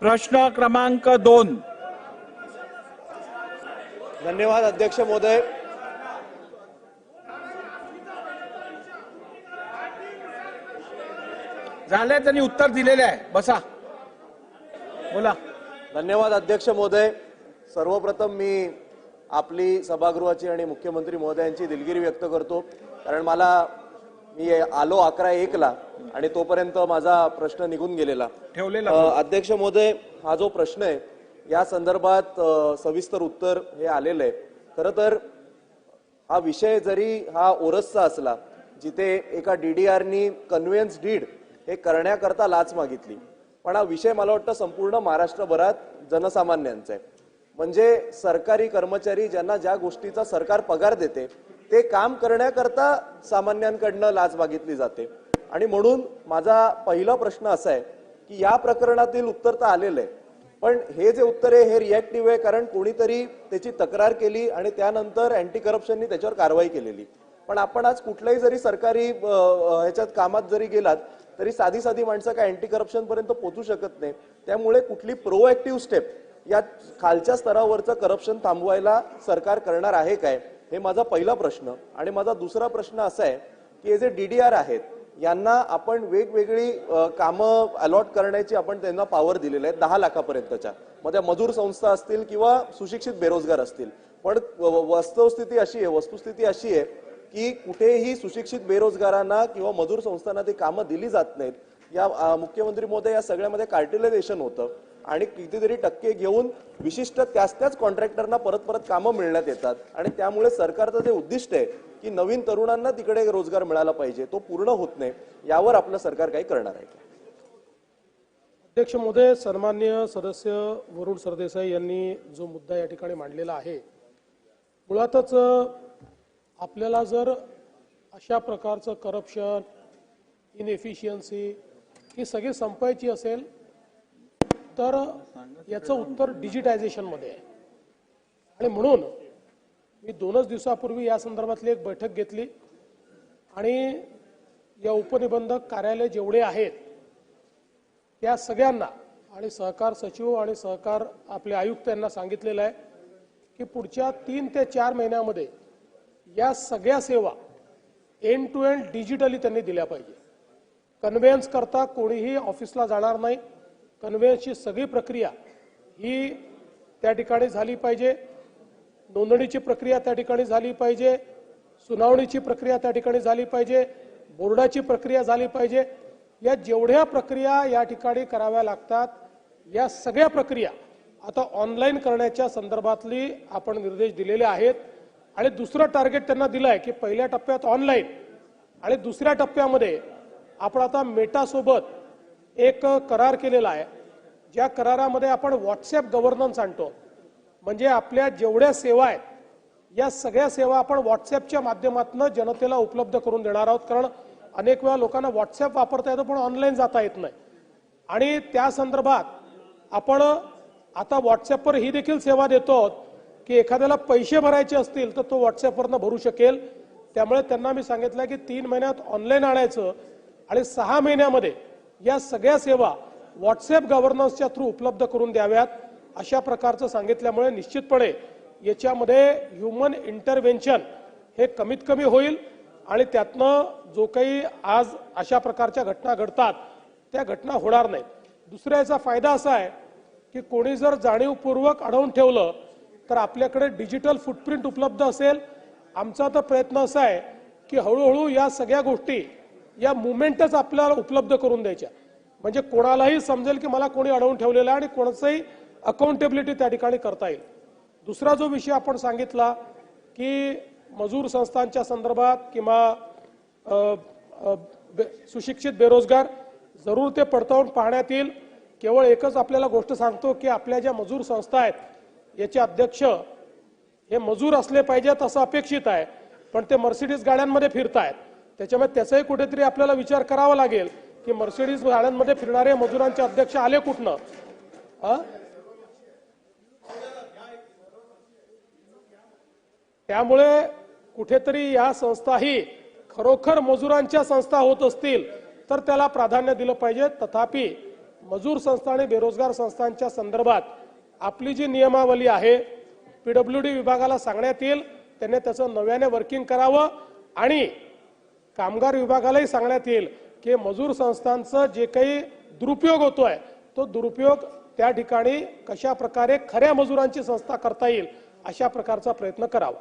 प्रश्न क्रमांक 2. धन्यवाद अध्यक्ष महोदय. झाले, त्यांनी उत्तर दिलेले आहे. बसा, बोला. धन्यवाद अध्यक्ष महोदय. सर्वप्रथम मी आपली सभागृहाची आणि मुख्यमंत्री महोदयांची दिलगिरी व्यक्त करतो, कारण मी आलो 11:01 आणि तोपर्यंत माझा प्रश्न निघून गेलेला ठेवलेला. अध्यक्ष महोदय, हा जो प्रश्न आहे या संदर्भात सविस्तर उत्तर हे आलेलं आहे. खरं तर हा विषय जरी हा ओरसचा असला, जिथे एका डीडीआरनी कन्व्हेन्स डीड हे करण्याकरता लाच मागितली, पण हा विषय मला वाटतं संपूर्ण महाराष्ट्रभरात जनसामान्यांचा आहे. म्हणजे सरकारी कर्मचारी ज्यांना ज्या गोष्टीचा सरकार पगार देते ते काम करण्याकरता सामान्यांकडनं लाच मागितली जाते. आणि म्हणून माझा पहिला प्रश्न असा आहे की या प्रकरणातील उत्तर तर आलेलं आहे, पण हे जे उत्तर आहे हे रिॲक्टिव्ह आहे, कारण कोणीतरी त्याची तक्रार केली आणि त्यानंतर अँटी करप्शननी त्याच्यावर कारवाई केलेली. पण आपण आज कुठल्याही जरी सरकारी ह्याच्यात कामात जरी गेलात तरी साधी साधी माणसं काय अँटी करप्शन पर्यंत पोहोचू शकत नाही. त्यामुळे कुठली प्रोएक्टिव्ह स्टेप या खालच्या स्तरावरचं करप्शन थांबवायला सरकार करणार आहे काय, हे माझा पहिला प्रश्न. आणि माझा दुसरा प्रश्न असा आहे की हे जे डीडीआर आहेत यांना आपण वेगवेगळी कामं अलॉट करण्याची आपण त्यांना पॉवर दिलेली आहे 10 लाखापर्यंतच्या, मध्ये मजूर संस्था असतील किंवा सुशिक्षित बेरोजगार असतील. पण वस्तुस्थिती अशी आहे की कुठेही सुशिक्षित बेरोजगारांना किंवा मजूर संस्थांना ती कामं दिली जात नाहीत. या मुख्यमंत्री महोदय, या सगळ्यामध्ये कार्टिलायझेशन होतं आणि कितीतरी टक्के घेऊन विशिष्ट त्याच कॉन्ट्रॅक्टरना परत कामं मिळण्यात येतात. आणि त्यामुळे सरकारचं जे उद्दिष्ट आहे की नवीन तरुणांना तिकडे रोजगार मिळाला पाहिजे तो पूर्ण होत नाही. यावर आपलं सरकार काही करणार आहे? अध्यक्ष महोदय, सन्माननीय सदस्य वरुण सरदेसाई यांनी जो मुद्दा या ठिकाणी मांडलेला आहे, मुळातच आपल्याला जर अशा प्रकारचं करप्शन, इनएफिशियन्सी ही सगळी संपवायची असेल तर याचं उत्तर डिजिटायझेशनमध्ये आहे. आणि म्हणून मी 2च दिवसापूर्वी या संदर्भातली एक बैठक घेतली आणि या उपनिबंधक कार्यालय जेवढे आहेत त्या सगळ्यांना आणि सहकार सचिव आणि सहकार आपले आयुक्त यांना सांगितलेलं आहे की पुढच्या 3 ते 4 महिन्यामध्ये या सगळ्या सेवा एंड टू एंड डिजिटली त्यांनी दिल्या पाहिजे. कन्व्हेन्स करता कोणीही ऑफिसला जाणार नाही. कन्व्हेन्सची सगळी प्रक्रिया ही त्या ठिकाणी झाली पाहिजे. नोंदणीची प्रक्रिया त्या ठिकाणी झाली पाहिजे. सुनावणीची प्रक्रिया त्या ठिकाणी झाली पाहिजे. बोर्डाची प्रक्रिया झाली पाहिजे. या जेवढ्या प्रक्रिया या ठिकाणी कराव्या लागतात या सगळ्या प्रक्रिया आता ऑनलाईन करण्याच्या संदर्भातली आपण निर्देश दिलेले आहेत. आणि दुसरं टार्गेट त्यांना दिलं आहे की पहिल्या टप्प्यात ऑनलाईन आणि दुसऱ्या टप्प्यामध्ये आपण आता मेटासोबत एक करार केलेला आहे, ज्या करारामध्ये आपण व्हॉट्सॲप गव्हर्नन्स आणतो. म्हणजे आपल्या जेवढ्या सेवा आहेत या सगळ्या सेवा आपण व्हॉट्सॲपच्या माध्यमातून जनतेला उपलब्ध करून देणार आहोत. कारण अनेक वेळा लोकांना व्हॉट्सॲप वापरता येतं पण ऑनलाईन जाता येत नाही. आणि त्या संदर्भात आपण आता व्हॉट्सॲपवर ही देखील सेवा देतो की एखाद्याला पैसे भरायचे असतील तर तो व्हॉट्सॲपवरनं भरू शकेल. त्यामुळे त्यांना मी सांगितलं की 3 महिन्यात ऑनलाईन आणायचं आणि 6 महिन्यामध्ये या सगळ्या सेवा व्हॉट्सॲप गव्हर्नन्सच्या थ्रू उपलब्ध करून द्याव्यात अशा प्रकारचं सांगितल्यामुळे निश्चितपणे याच्यामध्ये ह्युमन इंटरव्हेन्शन हे कमीत कमी होईल आणि त्यातनं जो काही आज अशा प्रकारच्या घटना घडतात त्या घटना होणार नाहीत. दुसरा याचा फायदा असा आहे की कोणी जर जाणीवपूर्वक अडवून ठेवलं तर आपल्याकडे डिजिटल फुटप्रिंट उपलब्ध असेल. आमचा तर प्रयत्न असा आहे की हळूहळू या सगळ्या गोष्टी या मुवमेंटच आपल्याला उपलब्ध करून द्यायच्या, म्हणजे कोणालाही समजेल की मला कोणी अडवून ठेवलेलं आहे आणि कोणाचंही अकाउंटेबिलिटी त्या ठिकाणी करता येईल. दुसरा जो विषय आपण सांगितला की मजूर संस्थांच्या संदर्भात किंवा सुशिक्षित बेरोजगार जरूर ते पडताळून पाहण्यात येईल. केवळ एकच आपल्याला गोष्ट सांगतो की आपल्या ज्या मजूर संस्था आहेत याचे अध्यक्ष हे मजूर असले पाहिजेत असं अपेक्षित आहे, पण ते मर्सिडीज गाड्यांमध्ये फिरतायत. त्याच्यामुळे त्याचाही कुठेतरी आपल्याला विचार करावा लागेल की मर्सिडीज गाड्यांमध्ये फिरणारे मजुरांचे अध्यक्ष आले कुठनं. त्यामुळे कुठेतरी या संस्थाही खरोखर मजुरांच्या संस्था होत असतील तर त्याला प्राधान्य दिलं पाहिजे. तथापि मजूर संस्था आणि बेरोजगार संस्थांच्या संदर्भात आपली जी नियमावली आहे पीडब्ल्यूडी विभागाला सांगण्यात येईल, त्यांनी त्याचं नव्याने वर्किंग करावं आणि कामगार विभागालाही सांगण्यात येईल की मजूर संस्थांचं जे काही दुरुपयोग होतोय तो दुरुपयोग त्या ठिकाणी कशा प्रकारे खऱ्या मजुरांची संस्था करता येईल अशा प्रकारचा प्रयत्न करावा.